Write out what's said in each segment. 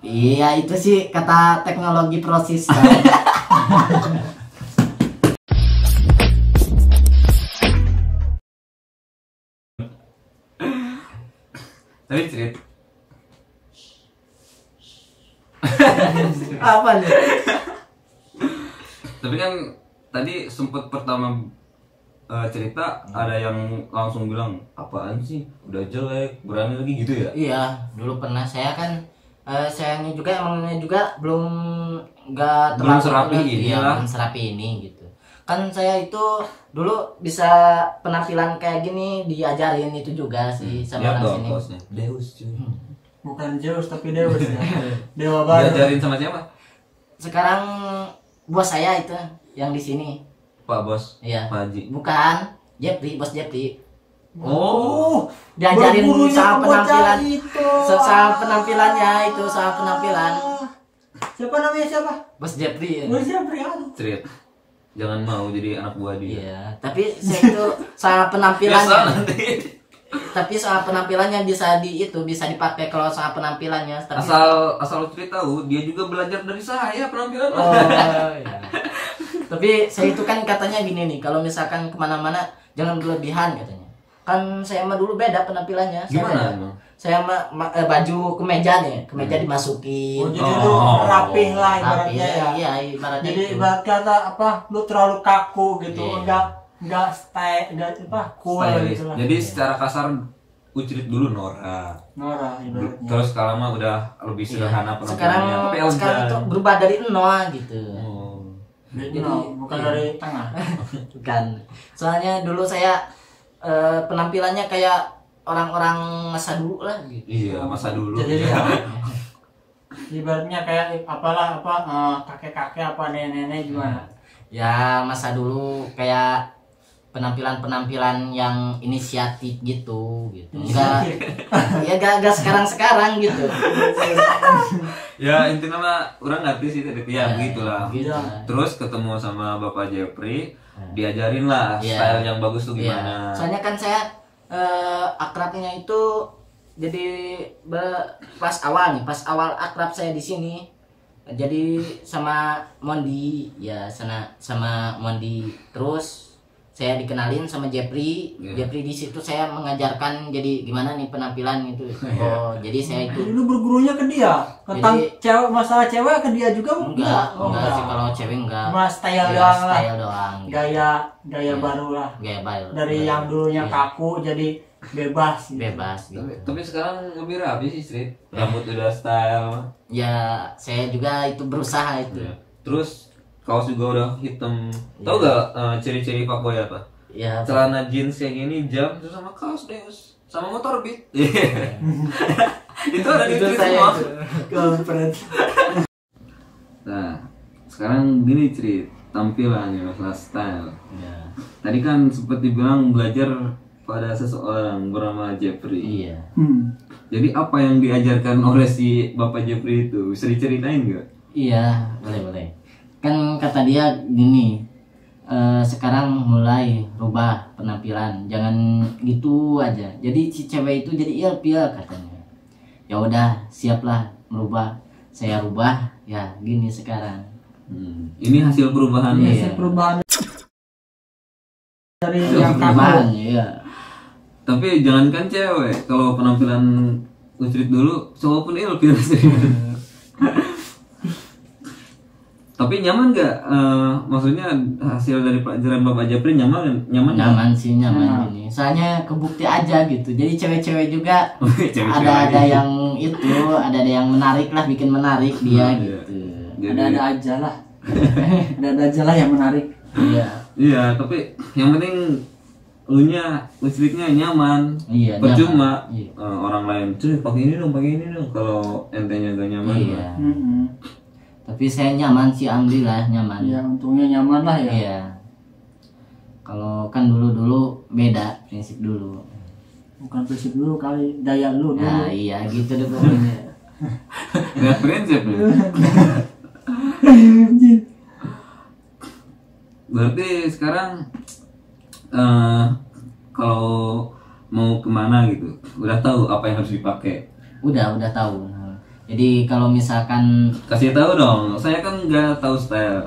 Iya, itu sih kata teknologi proses kan. Tapi cerita Apa nih? tapi kan tadi sempet pertama cerita ada yang langsung bilang apaan sih udah jelek berani lagi gitu ya. Iya, dulu pernah saya kan sayangnya juga emangnya juga nggak Belum terlalu serapi jelek. ini Iya, lah. belum serapi ini gitu. Kan saya itu dulu bisa penampilan kayak gini diajarin itu juga sih sama Lihat orang dong sini. kaosnya Deus cuy. Bukan Zeus tapi Deus ya. Dewa baru. Diajarin sama siapa? Sekarang bos saya itu yang di sini. Pak Bos. Iya. Pak Haji. Bukan, Jepri, bos Jepri. Oh, Diajarin Bergurunya sama ke bocah penampilan itu. sama penampilannya itu sama penampilan Siapa namanya siapa? bos Jepri. Bos siapa ya? cerita. Jangan mau jadi anak buah dia. Iya, tapi saya itu sama Biasa penampilannya. nanti. Tapi soal penampilannya bisa dipakai kalau soal penampilannya. Tapi, Asal lu cerita tahu, dia juga belajar dari saya penampilan. oh, iya. Tapi saya itu kan katanya gini nih, kalau misalkan kemana-mana jangan berlebihan katanya. Kan saya mah dulu beda penampilannya. Gimana emang? Saya mah baju kemeja nih, kemeja dimasukin. Oh, jadi lu rapih lah Rapi, ibaratnya ya. Iya, ibaratnya Jadi itu. ibarat kata apa? Lu terlalu kaku gitu, Iya. enggak style, enggak apa? Cool Stylish. gitu lah. Jadi secara kasar Ucrit dulu Nora. Nora ibaratnya. Terus sekarang mah udah lebih sederhana Sekarang penampilannya, tapi sekarang elegan. itu berubah dari nol gitu. Oh. Jadi bukan iya. dari tengah. Bukan. Soalnya dulu saya penampilannya kayak orang-orang masa dulu lah gitu. Iya, masa dulu. Jadi ya. ibaratnya kayak apalah apa kakek-kakek apa nenek-nenek gimana? Ya masa dulu kayak penampilan-penampilan yang inisiatif gitu. Enggak ya enggak sekarang gitu. Ya intinya mah orang ngerti sih tadi ya begitulah. Gitu. Terus ketemu sama Bapak Jeffrey, diajarin lah Iya. style yang bagus tuh Iya. gimana. Soalnya kan saya akrabnya itu jadi pas awal akrab saya di sini. Jadi sama Mondi ya sama Mondi terus saya dikenalin sama Jeffrey. Iya. Jeffrey di situ saya mengajarkan jadi gimana nih penampilan gitu. Oh, jadi saya itu Jadi lu bergurunya ke dia tentang Jadi- cewek masalah cewek ke dia juga enggak sih kalau cewek enggak. Cuma style Ya, doang lah. style doang. gitu. Gaya Iya. baru lah. Gaya baru. Dari yang dulunya Iya. kaku jadi bebas gitu. Bebas gitu. Tapi sekarang lebih rapi sih Street. Rambut udah style. Ya, saya juga itu berusaha itu. Ya. Terus kaos juga udah hitam. Tahu gak ciri-ciri fuckboy apa? Ya, Celana jeans yang ini jam terus sama kaos Deus sama motor Beat. Itu ada di itu tweet saya semua. itu. Kampret. Nah, sekarang gini Crit, tampilan ya masalah style. Ya. Tadi kan sempat dibilang belajar pada seseorang bernama Jeffrey. Iya. Jadi apa yang diajarkan oleh si Bapak Jeffrey itu? Bisa diceritain nggak? Iya, boleh. Kan kata dia gini, sekarang mulai rubah penampilan, jangan gitu aja. Jadi si cewek itu jadi ilfil katanya. Ya udah, siaplah merubah. Saya rubah, ya gini sekarang. Ini hasil perubahan. Iya. Hasil perubahan dari Hasil yang Perubahan, kaku. iya. Tapi jangankan cewek, kalau penampilan Ucrit dulu, cowok pun ilfil sih. Tapi nyaman nggak? Maksudnya hasil dari pelajaran Bapak Jeffrey nyaman nggak? Nyaman sih, nyaman gini. Soalnya kebukti aja gitu. Jadi cewek-cewek juga Cewek-cewek ada lagi. yang itu, ada yang menarik lah, bikin menarik dia Iya. gitu. Jadi- Ada-ada aja lah. Ada-ada aja lah yang menarik. Iya. Iya, tapi yang penting listriknya nyaman. Iya, Percuma nyaman. Iya. orang lain, cuy pakai ini dong. Kalau entenya gak nyaman. Iya. Mm-mm. Tapi saya nyaman sih, alhamdulillah nyaman. Ya untungnya nyaman lah ya. Iya. Kalau kan dulu beda prinsip dulu. Bukan prinsip dulu kali, daya lu dulu. Nah, iya gitu deh pokoknya. Lihat prinsip nih. Berarti sekarang kalau mau kemana gitu, udah tahu apa yang harus dipakai. Udah tahu. Jadi kalau misalkan Kasih tahu dong, saya kan nggak tahu style.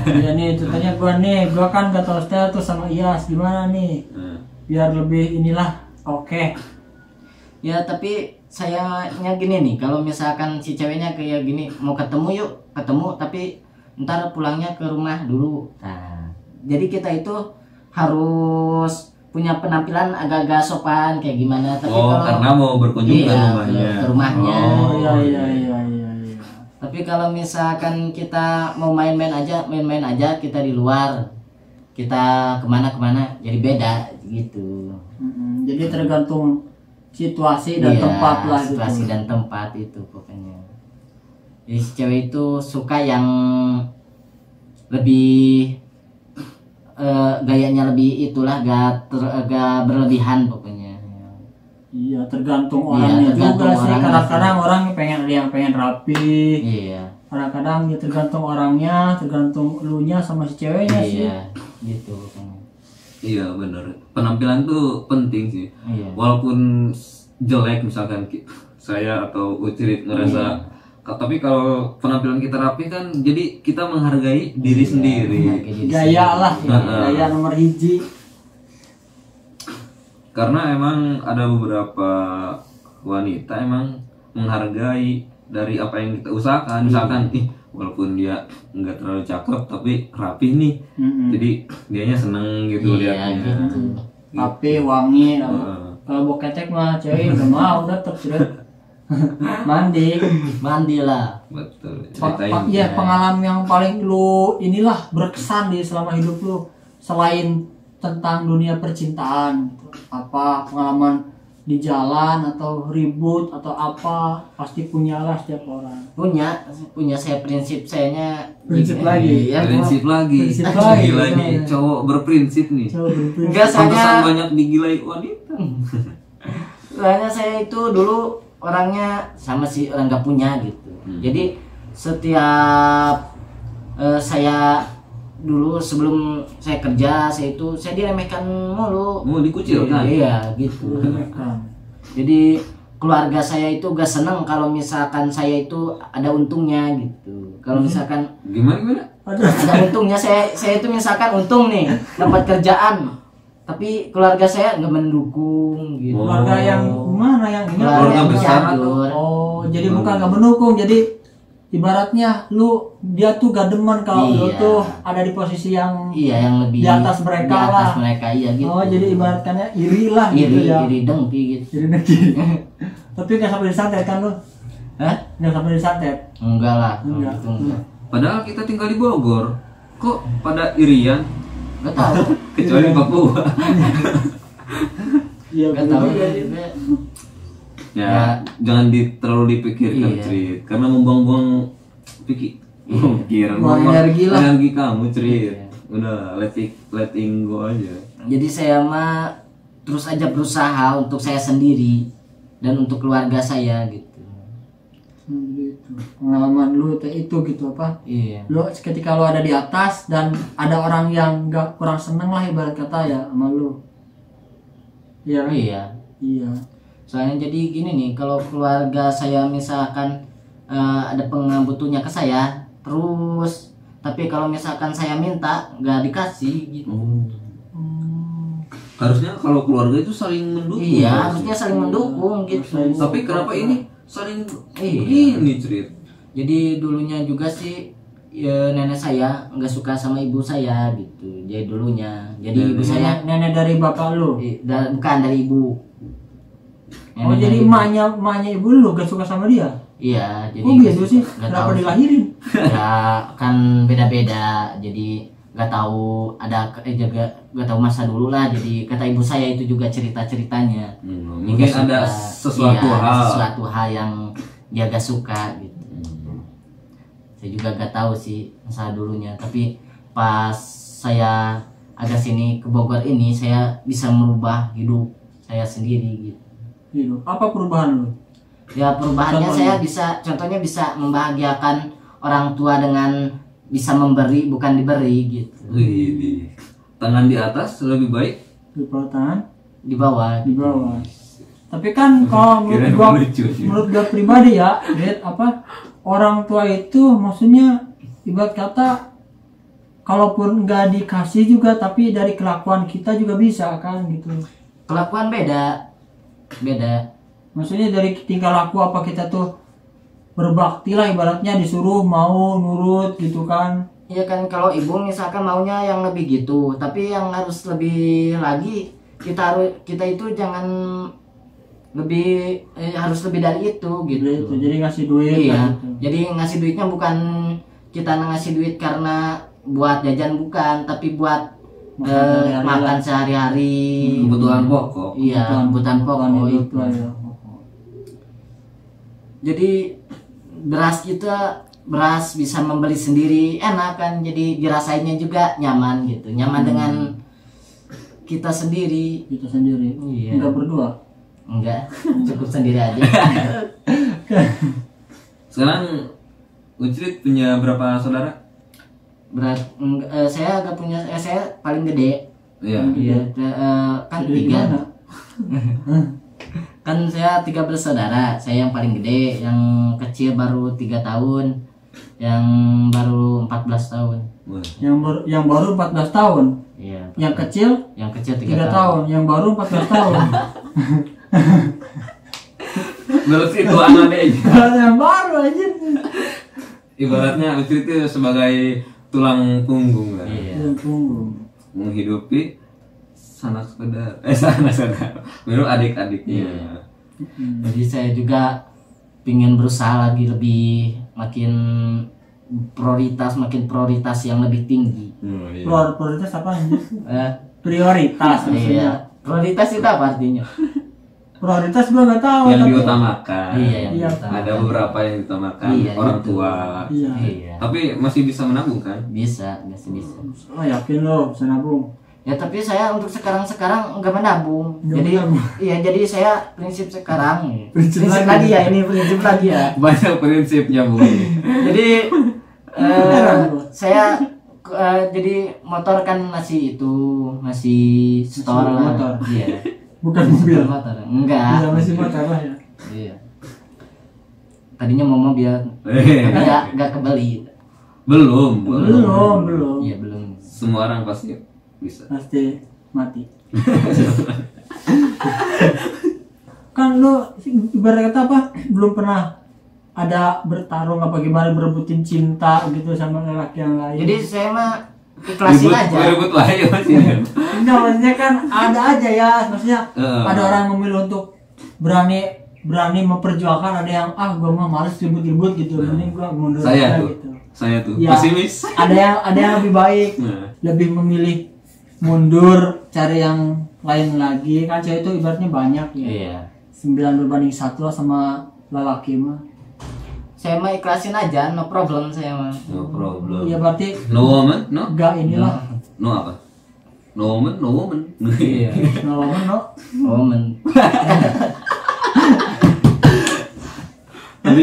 Iya nih ceritanya gua kan gak tau style tuh sama Iyas gimana nih biar lebih inilah oke. ya, tapi sayanya gini nih, kalau misalkan si ceweknya kayak gini, mau ketemu yuk, ketemu, tapi ntar pulangnya ke rumah dulu. Nah, jadi kita itu harus punya penampilan agak-agak sopan kayak gimana. Tapi Oh, kalau karena mau berkunjung ke iya, rumahnya. ke rumahnya. Oh iya. Tapi kalau misalkan kita mau main-main aja kita di luar, kita kemana-kemana, jadi beda gitu. Jadi tergantung situasi dan Iya, tempat lah gitu. situasi dan tempat itu pokoknya. Jadi si cewek itu suka yang lebih gayanya lebih itulah, gak berlebihan pokoknya. Iya tergantung Iya, orangnya tergantung juga sih. orangnya Kadang-kadang orang pengen yang pengen rapi. Iya, Kadang-kadang ya tergantung orangnya, tergantung elunya sama si ceweknya sih. iya, gitu pokoknya. Iya bener. Penampilan tuh penting sih. Iya. Walaupun jelek misalkan saya atau Ucirit ngerasa, tapi kalau penampilan kita rapi kan, jadi kita menghargai diri sendiri. Menghargai diri Gaya lah, ya. Heeh. Gaya nomor hiji. Karena emang ada beberapa wanita emang menghargai dari apa yang kita usahakan. Misalkan walaupun dia nggak terlalu cakep tapi rapi nih, jadi dianya seneng gitu Iya, liatnya. gitu. Tapi wangi. Heeh. Kalau mau ketek mah cewek udah mau udah terus mandi. Mandi lah. Betul. Ceritain. Iya pengalaman yang paling lu inilah berkesan di selama hidup lu selain tentang dunia percintaan gitu. Apa pengalaman di jalan atau ribut atau apa pasti punyalah setiap orang. punya saya prinsip sayanya Prinsip lagi. Iya, Prinsip lagi. Prinsip lagi. Gila nih, cowok berprinsip nih. Coba berprinsip. Enggak, Pantesan saya banyak digilai wanita. soalnya saya itu dulu orangnya sama si orang gak punya gitu. Jadi setiap saya dulu sebelum saya kerja, saya diremehkan mulu. Mau dikucilkan. Iya gitu. Jadi keluarga saya itu gak seneng kalau misalkan saya itu ada untungnya gitu. Kalau misalkan Gimana? ada untungnya, saya itu misalkan untung nih dapat kerjaan, tapi keluarga saya nggak mendukung gitu. Keluarga yang mana yang Keluarga yang besar jadul. Oh, jadi bukan gak mendukung, jadi ibaratnya dia tuh gak demen kalau lu Iya. tuh ada di posisi yang Iya, yang lebih di atas mereka di atas lah. mereka, iya gitu. Oh, jadi ibaratkannya iri lah gitu iri, ya. iri dengki gitu. Iri negeri. Tapi gak sampai disantet kan lu? Hah? Gak sampai disantet. Enggak lah, kalau Enggak. gitu enggak. Padahal kita tinggal di Bogor. Kok pada irian? Enggak tahu. Kecuali Papua. Iya, Enggak tahu bener. juga. Ya, jangan terlalu dipikirkan, Iya. Cerit. Karena membuang-buang pikiran. Buang energi lah. Energi kamu, Cerit. Iya. Udah, letting go aja. Jadi saya mah terus aja berusaha untuk saya sendiri dan untuk keluarga saya gitu. Gitu. Pengalaman lu itu gitu apa? Iya. Lu ketika lu ada di atas dan ada orang yang gak kurang seneng lah ibarat kata ya sama lu. Iya. kan? Iya. Iya. Soalnya jadi gini nih, kalau keluarga saya misalkan ada pengabutunya ke saya terus, tapi kalau misalkan saya minta nggak dikasih gitu. Harusnya kalau keluarga itu saling mendukung. Iya, harusnya saling mendukung gitu. Tapi kenapa ini saling Iya. begini, Cerit? Jadi dulunya juga sih ya, nenek saya nggak suka sama ibu saya gitu. Jadi dulunya, jadi ibu saya Nenek dari bapak lu. bukan dari ibu. Oh, Nenek jadi dari ibu. emaknya ibu lu gak suka sama dia? Iya, jadi Oh gitu sih. nggak Kenapa tahu. dilahirin? Ya kan beda-beda, jadi nggak tahu juga nggak tahu masa dulu lah. Jadi kata ibu saya itu juga cerita-ceritanya. Mungkin ada sesuatu iya, hal. sesuatu hal yang dia gak suka gitu. Saya juga gak tahu sih masa dulunya, tapi pas saya agak sini ke Bogor ini, saya bisa merubah hidup saya sendiri gitu. Gitu. Apa perubahan lu? Ya perubahannya Contohnya? contohnya bisa membahagiakan orang tua dengan bisa memberi bukan diberi gitu. Tangan di atas lebih baik. Di tangan, Di bawah. di bawah. Tapi kan kalau Kirain lucu sih. menurut gua pribadi ya, Dit, apa orang tua itu maksudnya ibarat kata kalaupun nggak dikasih juga tapi dari kelakuan kita juga bisa kan gitu. Kelakuan beda. Maksudnya dari tingkah laku apa kita tuh berbakti lah ibaratnya disuruh mau nurut gitu kan. Iya kan, kalau ibu misalkan maunya yang lebih gitu, tapi yang harus lebih lagi kita itu jangan lebih harus lebih dari itu gitu. Gitu. Jadi ngasih duit Iya. lah gitu. Jadi ngasih duitnya bukan kita ngasih duit karena buat jajan bukan, tapi buat Makan sehari-hari makan lah. sehari-hari. Kebutuhan pokok. Iya, kebutuhan pokok Bukan hidup itu. lah ya. Jadi beras bisa membeli sendiri enak kan, jadi dirasainnya juga nyaman gitu, nyaman dengan kita sendiri. Kita sendiri. Iya. Enggak berdua. Enggak, cukup sendiri aja. Sekarang Ucrit punya berapa saudara? Saya agak punya, saya paling gede. Iya. Iya, kan Jadi 3. gimana? Kan saya 3 bersaudara, saya yang paling gede, yang kecil baru 3 tahun, yang baru 14 tahun. Wah. Yang baru 14 tahun. Iya. Yang kecil Yang kecil 3 3 tahun. Yang baru 14 tahun. Berarti itu anaknya. Yang baru aja. Ibaratnya Ucrit itu sebagai tulang punggung lah. Iya. Yang tunggu. Menghidupi sanak saudara. Baru adik-adiknya. Iya. Jadi saya juga pingin berusaha lagi lebih makin prioritas yang lebih tinggi. Oh, iya. Prioritas apa aja? Eh, Prioritas maksudnya. iya. Prioritas itu apa artinya? Prioritas gua nggak tahu. Yang tapi- diutamakan. Iya, yang Iya. utama. Ada beberapa yang diutamakan Iya, orang itu. tua. Iya. Iya. Tapi masih bisa menabung kan? Bisa. Oh yakin lo bisa nabung. Ya tapi saya untuk sekarang nggak menabung. Nggak Jadi menabung. iya, jadi saya prinsip sekarang. Prinsip Prinsip lagi. lagi ya, ini prinsip lagi ya. Banyak prinsipnya Bu. Jadi Beneran, Bu? saya jadi motor kan masih store lah. motor. Iya. Bukan mobil. Motor. Enggak. Iya masih motor lah ya. Iya. Tadinya mau mobil, Eh, tapi nggak kebeli. belum. Belum. Iya, belum. Semua orang pasti bisa. Pasti mati. Kan lo ibarat kata apa? Belum pernah ada bertarung apa gimana berebutin cinta gitu sama lelaki yang lain. Jadi saya mah ikhlasin aja. Ribut lah ya Mas. enggak maksudnya kan ada aja ya, maksudnya ada orang yang memilih untuk berani memperjuangkan, ada yang gua mah males ribut-ribut gitu, mending gua mundur Saya aja tuh. gitu. Saya tuh Ya, pesimis. ada yang lebih baik, Nah, lebih memilih mundur cari yang lain lagi kan, cewek itu ibaratnya banyak ya. Iya. 9 berbanding 1 lah sama lelaki mah. Saya mah ikhlasin aja, no problem saya mah. no problem. Ya berarti No woman, no? enggak inilah. No apa? No woman, no woman. Iya. No, Momen. Tapi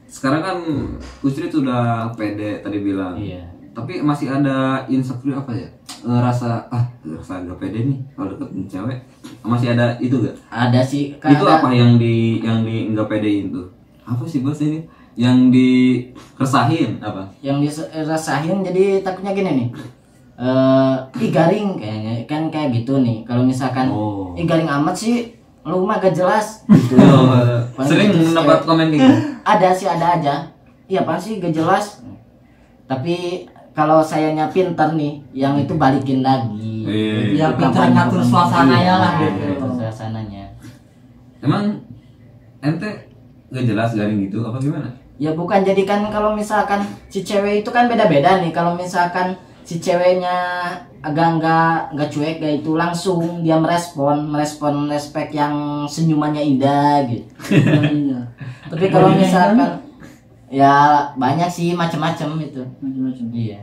sekarang kan Ucrit sudah pede tadi bilang. Iya. Tapi masih ada insecure apa ya? Rasa agak pede nih kalau deket cewek. Masih ada itu gak? Ada sih. Itu apa yang di enggak pedein tuh? Apa sih bahasa ini? Yang diresahin apa? Yang dirasain, jadi takutnya gini nih. Garing kayaknya kan kayak gitu nih. Kalau misalkan Oh. garing amat sih, lu mah gak jelas. Gitu. Sering Paling mendapat kayak- komen gitu. Ada sih, ada aja. Iya pasti gak jelas. Tapi kalau sayanya pinter nih, yang itu balikin lagi. Iya. Ya pintar ngatur suasananya lah Iya, gitu. ngatur suasananya. Emang ente gak jelas garing gitu apa gimana? Ya bukan, jadi kan kalau misalkan si cewek itu kan beda-beda nih. Kalau misalkan si ceweknya agak nggak cuek kayak itu, langsung dia merespon respek yang senyumannya indah gitu. Iya. Tapi kalau Bodinya misalkan ya banyak sih macam-macam itu. Macam-macam. Iya.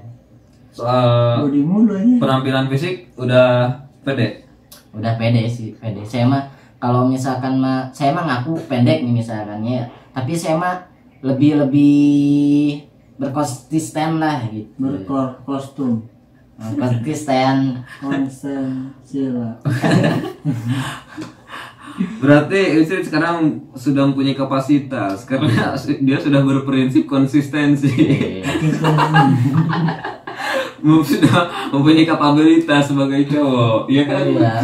Soal Body mulu aja. penampilan fisik udah pede. Udah pede sih, pede. Saya mah kalau misalkan saya mah ngaku pendek nih misalkan ya. Tapi saya mah lebih berkonsisten lah gitu. Berkostum. Konsisten. Konsen sila. Berarti istri sekarang sudah mempunyai kapasitas karena dia sudah berprinsip konsistensi. Sudah mempunyai kapabilitas sebagai cowok, ya kan? Iya.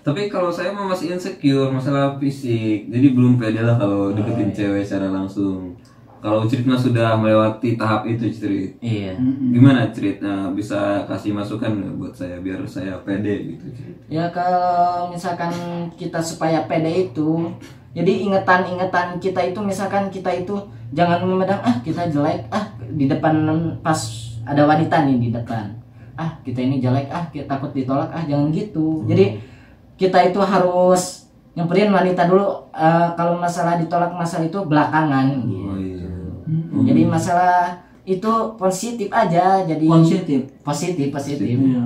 Tapi kalau saya mah masih insecure masalah fisik, jadi belum pede lah kalau deketin cewek secara langsung. Kalau Cerit mah sudah melewati tahap itu, Cerit. Iya. Gimana Cerit? Nah, bisa kasih masukan nggak buat saya biar saya pede gitu, Cerit? Ya kalau misalkan kita supaya pede itu, jadi ingetan-ingetan kita itu misalkan kita itu jangan memandang kita jelek di depan pas ada wanita nih di depan. Kita ini jelek kita takut ditolak jangan gitu. Jadi kita itu harus nyamperin wanita dulu kalau masalah ditolak masalah itu belakangan gitu. Oh, iya. Jadi masalah itu positif aja jadi positif. Iya.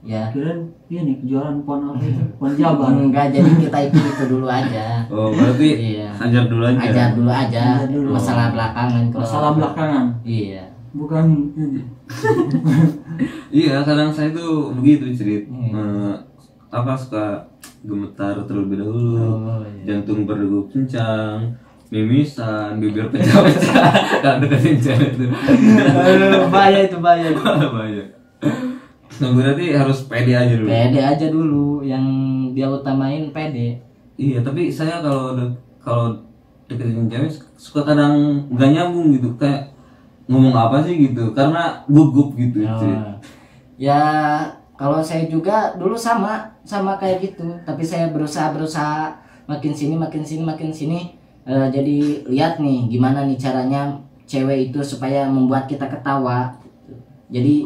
Ya. Kirain ini kejuaraan pon apa itu? Pon Jabar. Enggak, jadi kita itu dulu aja. Oh, berarti Iya. ajar dulu aja. Ajar dulu aja. Ajar dulu. Masalah belakangan kalau Masalah belakangan. Iya. Bukan ini. Iya, kadang saya tuh begitu Cerit. Hmm. Suka gemetar terlebih dahulu, Oh, iya. jantung berdegup kencang, mimisan, bibir pecah-pecah, kalau deketin cewek itu. Bahaya itu bahaya. Bahaya. Nah, berarti harus pede aja dulu. Pede aja dulu yang dia utamain pede. Iya, tapi saya kalau deketin cewek suka kadang nggak nyambung gitu, kayak ngomong apa sih gitu, karena gugup gitu. Cerit. Ya kalau saya juga dulu sama kayak gitu, tapi saya berusaha makin sini jadi lihat nih gimana nih caranya cewek itu supaya membuat kita ketawa. Jadi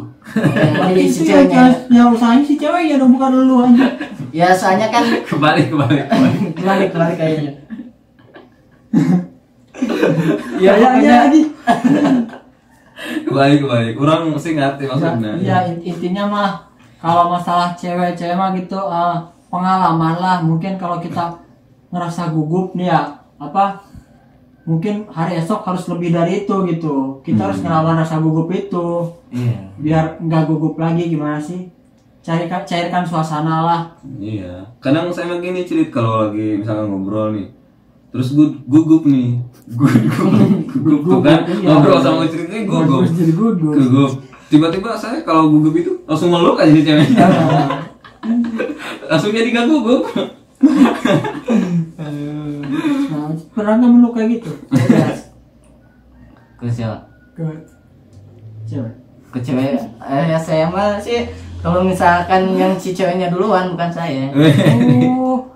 jadi si ceweknya Ya usahanya si cewek ya dong, bukan lu aja. ya soalnya kan Kebalik. kembali kayaknya. Ya pokoknya lagi. Kebalik. Orang sih ngerti maksudnya. Ya intinya mah kalau masalah cewek mah gitu pengalaman lah. Mungkin kalau kita ngerasa gugup nih ya mungkin hari esok harus lebih dari itu gitu. Kita harus ngelawan rasa gugup itu. Iya. Biar nggak gugup lagi, gimana sih? Cairkan suasana lah. Iya. Kadang saya begini Cerit kalau lagi misalkan ngobrol nih. Terus gugup nih. Gugup kan? Iya. Ngobrol sama Ceritnya gugup. Bagus jadi gugup. Gugup. Tiba-tiba saya kalau gugup itu langsung meluk aja nih ceweknya. Langsung jadi gak gugup. Nah, pernah nggak meluk kayak gitu? Ke siapa? Ke cewek. Ke cewek ya saya mah sih kalau misalkan yang si ceweknya duluan bukan saya. Oh,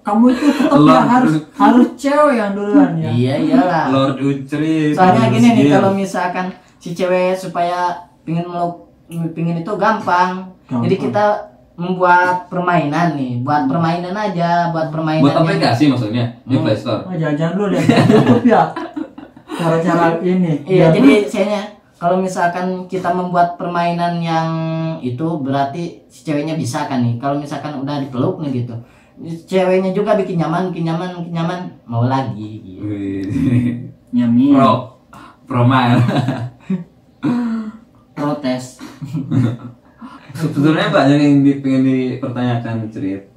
kamu itu tetap ya harus cewek yang duluan ya. Iya iyalah. Lord Ucrit. Soalnya gini nih kalau misalkan si cewek supaya pingin itu gampang. Jadi kita membuat permainan nih, buat permainan aja, buat permainan. Buat aplikasi maksudnya di Play Store. Oh, jangan dulu lihat YouTube ya. Cara-cara ini. Iya, jadi sayanya kalau misalkan kita membuat permainan yang itu berarti si ceweknya bisa kan nih. Kalau misalkan udah dipeluk nih gitu. Ceweknya juga bikin nyaman, mau lagi gitu. Nyami. Promile. Protes. Sebetulnya banyak yang pengen dipertanyakan Cerit.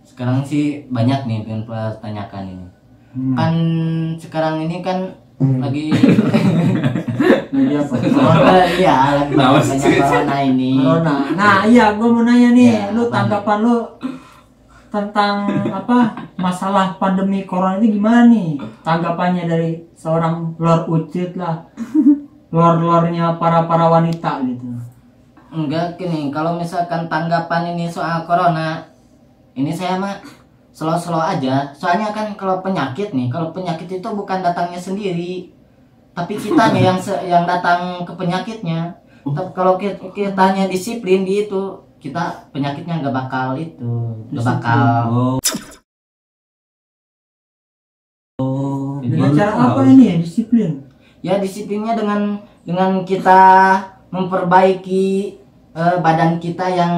Sekarang sih banyak nih pengen pertanyakan ini. Kan sekarang ini kan lagi Lagi apa? corona, iya lagi Nah, banyak corona ini. Corona. Nah, iya, gue mau nanya nih, Ya, lu tanggapan lu tentang masalah pandemi corona ini gimana nih? Tanggapannya dari seorang Lord Ucit lah, lore-lorenya para wanita gitu. Enggak gini, kalau misalkan tanggapan ini soal corona, ini saya mah slow aja. Soalnya kan kalau penyakit itu bukan datangnya sendiri, tapi kita nih yang datang ke penyakitnya. Tapi kalau kitanya disiplin di itu, kita penyakitnya nggak bakal Dengan cara apa ini disiplin? Ya disiplinnya dengan kita memperbaiki badan kita yang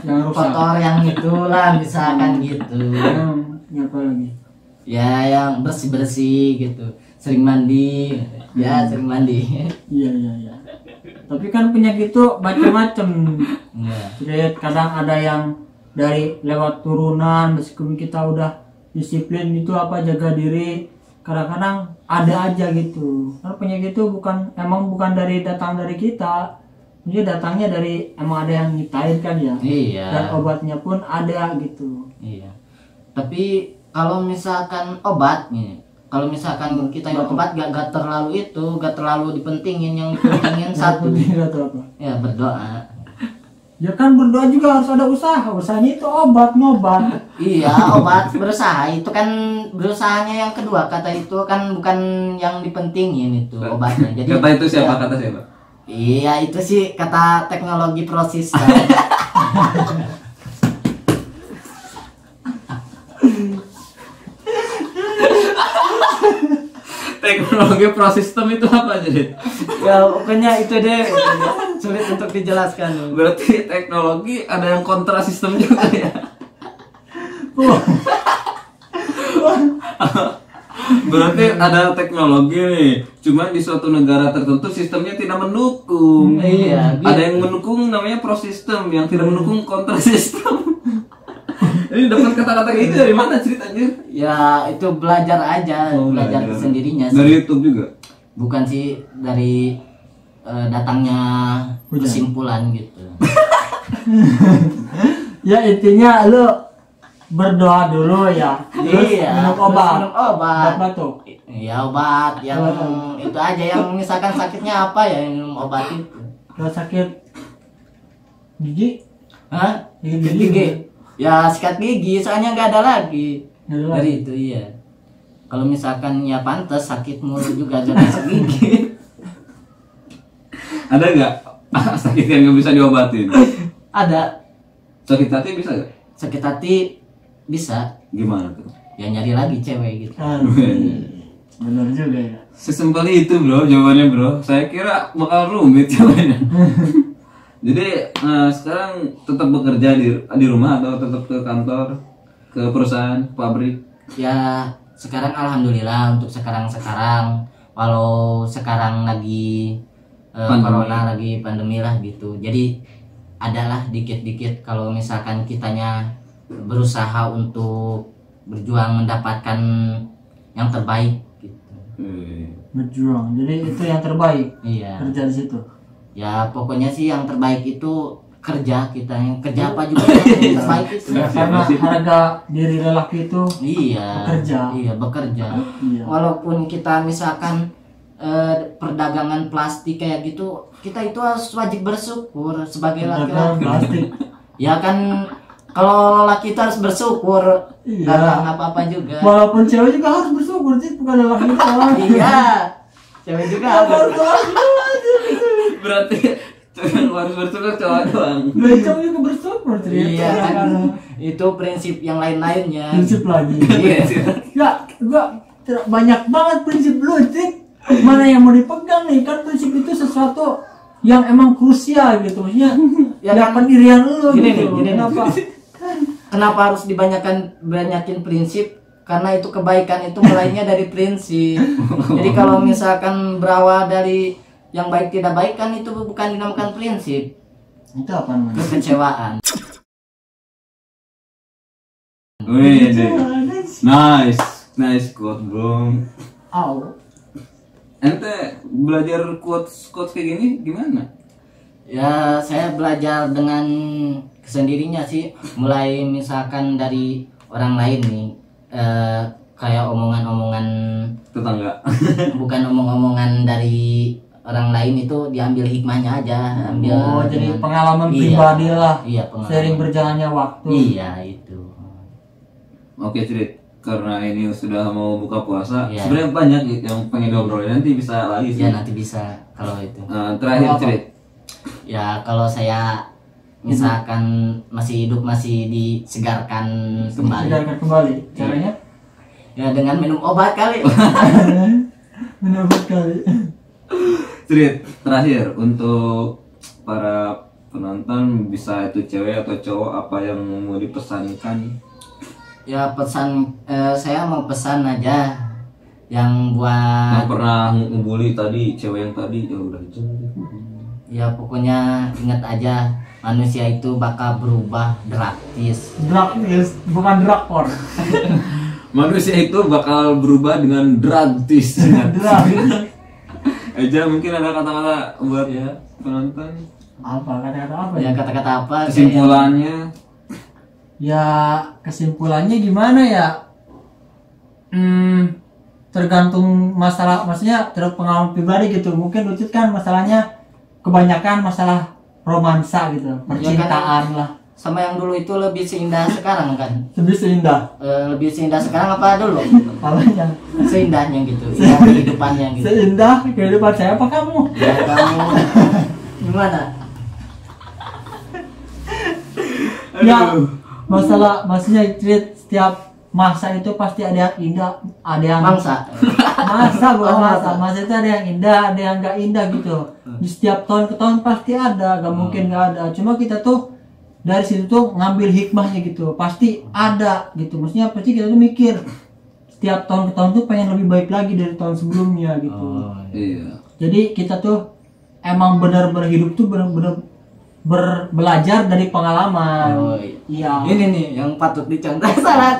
Yang rusak. kotor yang itulah misalkan gitu. Yang apa lagi? Ya yang bersih gitu, sering mandi. Iya. Tapi kan penyakit itu macam-macam. Iya. Jadi kadang ada yang dari lewat turunan, meskipun kita udah disiplin itu apa jaga diri, kadang-kadang ada aja gitu. Karena penyakit itu bukan datang dari kita, dia datangnya dari emang ada yang nyiptain kan ya. Iya. Dan obatnya pun ada gitu. Iya. Tapi kalau misalkan obat nih, kalau misalkan kita yang obat gak terlalu gak terlalu dipentingin, yang dipentingin satu, Atau apa? ya berdoa. Ya kan berdoa juga harus ada usaha. Usahanya itu obat, ngobat. Iya, obat berusaha itu kan berusahanya yang kedua, kata itu kan bukan yang dipentingin itu obatnya. Jadi Kata itu siapa? ya, Kata siapa? iya itu sih kata teknologi proses kan. Teknologi prosistem itu apa jadi? Ya pokoknya itu deh, sulit untuk dijelaskan. Berarti teknologi ada yang kontra sistem juga ya? Berarti ada teknologi nih, cuma di suatu negara tertentu sistemnya tidak mendukung. Iya, Ada yang mendukung namanya prosistem, yang tidak mendukung kontra sistem. Ini dapat kata-kata gitu dari mana ceritanya? Ya itu belajar aja, belajar sendirinya sih. Dari YouTube juga. Bukan sih dari datangnya kesimpulan gitu. Ya intinya lu berdoa dulu ya. Terus Iya, minum terus obat. minum obat. Obat batuk. Iya obat yang itu aja, yang misalkan sakitnya apa ya yang minum obat itu. Kalau sakit gigi, Hah? Gigi. Gigi. Ya sikat gigi, soalnya nggak ada lagi. Nggak ada lagi. Dari itu iya. Kalau misalkan ya pantas sakit mulut juga jadi sakit gigi. Ada nggak sakit yang nggak bisa diobatin? Ada. Sakit hati bisa nggak? Sakit hati bisa. Gimana tuh? Ya nyari lagi cewek gitu. Benar juga ya. Sesimpel itu bro jawabannya bro. Saya kira bakal rumit jawabannya. Jadi sekarang tetap bekerja di rumah atau tetap ke kantor, ke perusahaan, pabrik? Ya sekarang alhamdulillah untuk sekarang walau sekarang lagi corona, lagi pandemi lah gitu. Jadi adalah dikit-dikit kalau misalkan kitanya berusaha untuk berjuang mendapatkan yang terbaik gitu. Berjuang. Jadi itu yang terbaik. Iya. Kerja di situ. Ya pokoknya sih yang terbaik itu kerja kita, yang kerja apa juga yang terbaik itu. Ya, karena harga diri lelaki itu Iya. Bekerja. Iya bekerja. Iya. Walaupun kita misalkan perdagangan plastik kayak gitu, kita itu harus wajib bersyukur sebagai dagang laki-laki. plastik. Ya kan kalau laki itu harus bersyukur, Iya. dagang apa-apa juga. Walaupun cewek juga harus bersyukur sih, bukan lelaki doang. Iya. Cewek juga harus. Berarti cowok harus bersyukur cowok doang. Becok juga bersyukur cerita. Iya kan. Itu prinsip yang lain-lainnya. Prinsip lagi. Iya. Ya, banyak banget prinsip lu, Cik. Mana yang mau dipegang nih? Kan prinsip itu sesuatu yang emang krusial gitu. Maksudnya Ya ya kan, pendirian lu gini gitu. nih, gini nih. Kenapa? Kenapa harus banyakin prinsip? Karena itu kebaikan itu mulainya dari prinsip. Jadi kalau misalkan berawal dari yang baik tidak baik kan itu bukan dinamakan prinsip. Itu apa namanya? Kekecewaan. Wih, nice quote bro. Au. Ente belajar quotes kayak gini gimana? Ya saya belajar dengan sendirinya sih. Mulai misalkan dari orang lain nih, kayak omongan-omongan Tetangga. bukan omong-omongan dari orang lain itu diambil hikmahnya aja, ambil Jadi dengan- pengalaman Iya. pribadi lah. Iya, pengalaman. Sering berjalannya waktu. Iya itu. Oke Cerit, karena ini sudah mau buka puasa, Iya. sebenarnya banyak yang pengen diobrolin, nanti bisa lagi sih. Ya nanti bisa kalau itu. Terakhir Apa? Cerit, Ya kalau saya misalkan masih hidup, masih disegarkan kembali. Segarkan kembali. Caranya? Ya dengan minum obat kali. Mendapat kali. Cerit, terakhir untuk para penonton, bisa itu cewek atau cowok, apa yang mau dipesankan? Ya pesan, saya mau pesan aja yang buat Yang pernah ngebully tadi, cewek yang tadi, ya udah itu. Ya pokoknya ingat aja, manusia itu bakal berubah drastis. Draktis, bukan drakor. Manusia itu bakal berubah dengan drastis. Drak. Eja mungkin ada kata-kata buat ya penonton. Apa kata-kata apa Ya ya? kata-kata apa? Kesimpulannya, Ya kesimpulannya gimana ya? Tergantung masalah, maksudnya pengalaman pribadi gitu. Mungkin Ucut kan masalahnya kebanyakan masalah romansa gitu, percintaan lah. Sama yang dulu itu lebih seindah sekarang kan? Lebih seindah. Lebih seindah sekarang apa dulu? Apanya? Seindahnya gitu, indah kehidupannya gitu. Seindah kehidupan saya apa kamu? Ya kamu gimana? Ya maksudnya treat setiap masa itu pasti ada yang indah, ada yang Mangsa. masa bukan Oh, masa itu ada yang indah, ada yang nggak indah gitu. Di setiap tahun ke tahun pasti ada, gak mungkin nggak ada. Cuma kita tuh dari situ tuh ngambil hikmahnya gitu, pasti ada gitu. Maksudnya pasti kita tuh mikir setiap tahun ke tahun tuh pengen lebih baik lagi dari tahun sebelumnya gitu. Oh, iya. Jadi kita tuh emang benar-benar hidup tuh benar-benar belajar dari pengalaman. Oh, Iya. Ini nih yang patut dicontoh. Salah.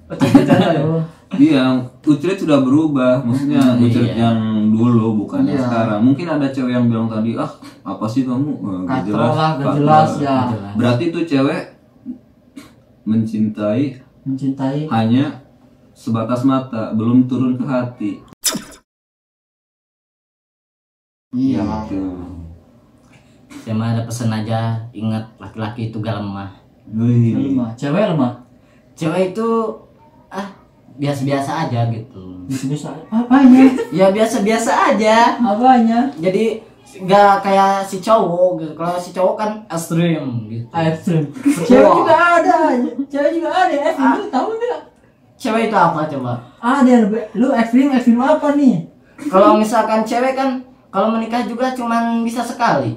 Patut dicontoh ya. Iya, Ucrit sudah berubah, maksudnya Ucrit Iya. yang dulu bukan yang Iya. sekarang. Mungkin ada cewek yang bilang tadi, ah apa sih kamu? Gak Katro jelas, lah, gak Pak." jelas ya. Berarti tuh cewek Mencintai. hanya sebatas mata, belum turun ke hati. Iya. Gitu. Saya mah ada pesan aja, ingat laki-laki itu gak lemah. Wih. Lemah. Cewek lemah. Cewek itu biasa-biasa aja gitu. Bisa. Apanya? Ya biasa-biasa aja. Apanya? Jadi gak kayak si cowok gitu. Kalau si cowok kan ekstrim gitu. Ekstrim. Cewek juga ada. Cewek juga ada. Ekstrim lu tahu nggak? Cewek itu apa coba? Ada yang lebih. Lu ekstrim apa nih? Kalau misalkan cewek kan kalau menikah juga cuman bisa sekali.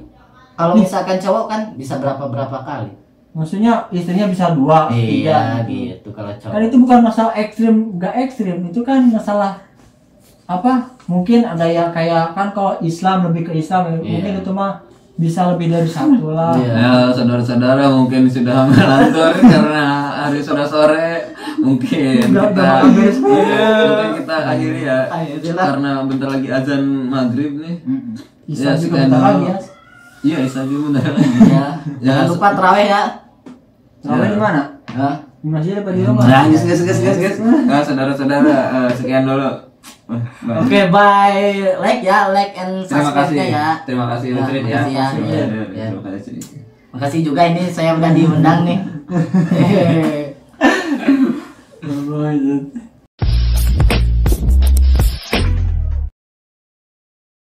Kalau misalkan cowok kan bisa berapa kali. Maksudnya istrinya bisa 2, 3. Iya gitu kalau Kan cowok. itu bukan masalah ekstrim, gak ekstrim. Itu kan masalah apa? Mungkin ada yang kayak kan kalau Islam lebih ke Islam, Iya. mungkin itu mah bisa lebih dari satu lah. Iya. Ya, saudara-saudara mungkin sudah melantur karena hari sudah sore. Mungkin Udah kita makan beres. mungkin kita akhiri ya. Akhirilah. Karena bentar lagi azan maghrib nih. Islam Ya, juga sekian bentar dulu. lagi ya. Iya, Isa juga bentar lagi. Ya. Jangan lupa terawih ya. Terawih di mana? Hah? Di masjid apa di rumah? Nah, gas. Nah, saudara-saudara, sekian dulu. Oke, bye. Like ya, like and Terima kasih. subscribe-nya ya. Terima kasih Ya, Utrit ya. makasih ya. Iya. Terima kasih. Makasih juga ini saya udah diundang nih. Bye.